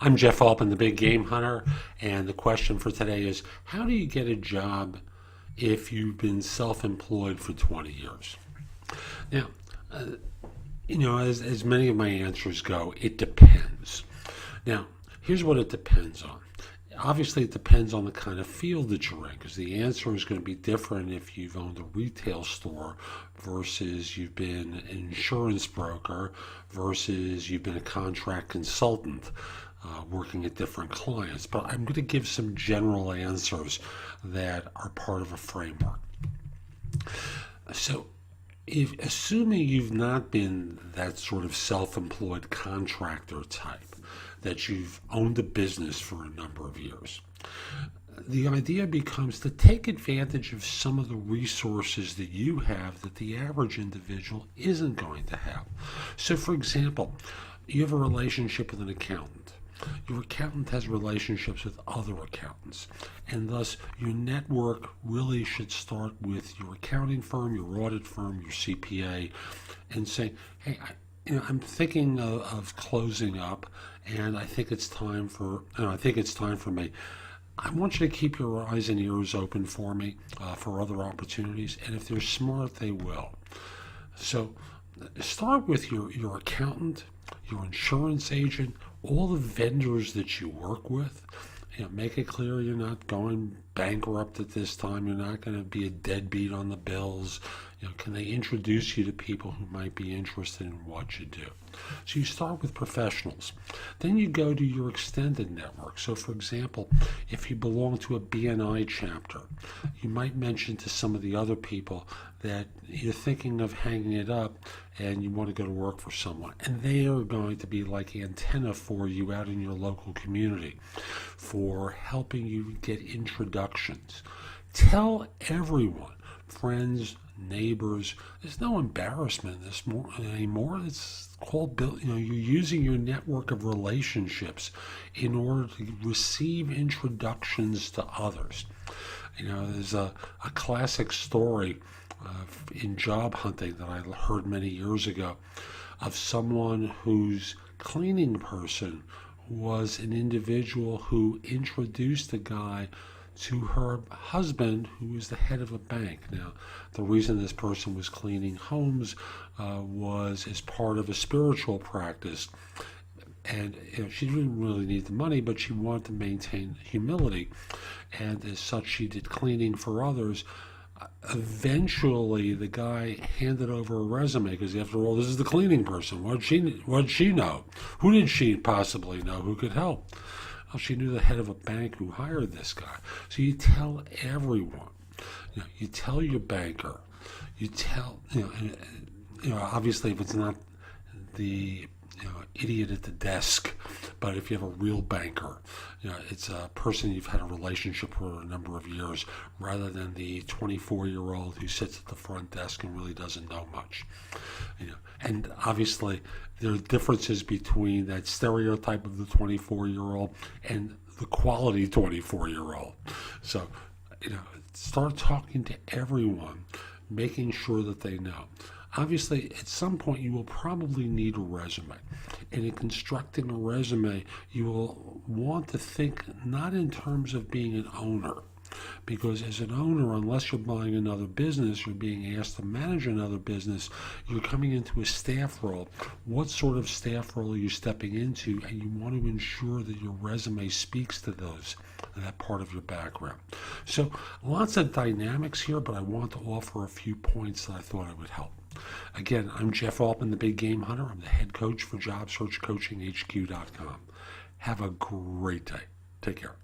I'm Jeff Altman, the Big Game Hunter, and the question for today is, how do you get a job if you've been self-employed for 20 years? Now, as many of my answers go, it depends. Now, here's what it depends on. Obviously, it depends on the kind of field that you're in, because the answer is going to be different if you've owned a retail store versus you've been an insurance broker versus you've been a contract consultant working at different clients. But I'm going to give some general answers that are part of a framework. So, assuming you've not been that sort of self-employed contractor type, that you've owned a business for a number of years, the idea becomes to take advantage of some of the resources that you have that the average individual isn't going to have. So, for example, you have a relationship with an accountant. Your accountant has relationships with other accountants, and thus your network really should start with your accounting firm, your audit firm, your CPA, and say, hey, I'm thinking of closing up, and I think it's time for me. I want you to keep your eyes and ears open for me for other opportunities, and if they're smart, they will. So start with your accountant, your insurance agent, all the vendors that you work with. Make it clear you're not going bankrupt at this time. You're not going to be a deadbeat on the bills. Can they introduce you to people who might be interested in what you do? So you start with professionals. Then you go to your extended network. So, for example, if you belong to a BNI chapter, you might mention to some of the other people that you're thinking of hanging it up and you want to go to work for someone. And they are going to be like antenna for you out in your local community for helping you get introductions. Tell everyone, friends, neighbors, there's no embarrassment in this anymore. It's called, you're using your network of relationships in order to receive introductions to others. There's a classic story in job hunting that I heard many years ago of someone whose cleaning person was an individual who introduced a guy to her husband, who was the head of a bank. Now, the reason this person was cleaning homes was as part of a spiritual practice. And she didn't really need the money, but she wanted to maintain humility. And as such, she did cleaning for others. Eventually, the guy handed over a resume, because after all, this is the cleaning person. What did she know? Who did she possibly know who could help? Well, she knew the head of a bank who hired this guy. So you tell everyone. You tell your banker. You tell, obviously if it's not the idiot at the desk, but if you have a real banker, it's a person you've had a relationship for a number of years, rather than the 24-year-old who sits at the front desk and really doesn't know much. And obviously there are differences between that stereotype of the 24-year-old and the quality 24-year-old. So, start talking to everyone, making sure that they know. Obviously, at some point, you will probably need a resume. And in constructing a resume, you will want to think not in terms of being an owner. Because as an owner, unless you're buying another business or being asked to manage another business, you're coming into a staff role. What sort of staff role are you stepping into? And you want to ensure that your resume speaks to that part of your background. So lots of dynamics here, but I want to offer a few points that I thought I would help. Again, I'm Jeff Altman, the Big Game Hunter. I'm the head coach for JobSearchCoachingHQ.com. Have a great day. Take care.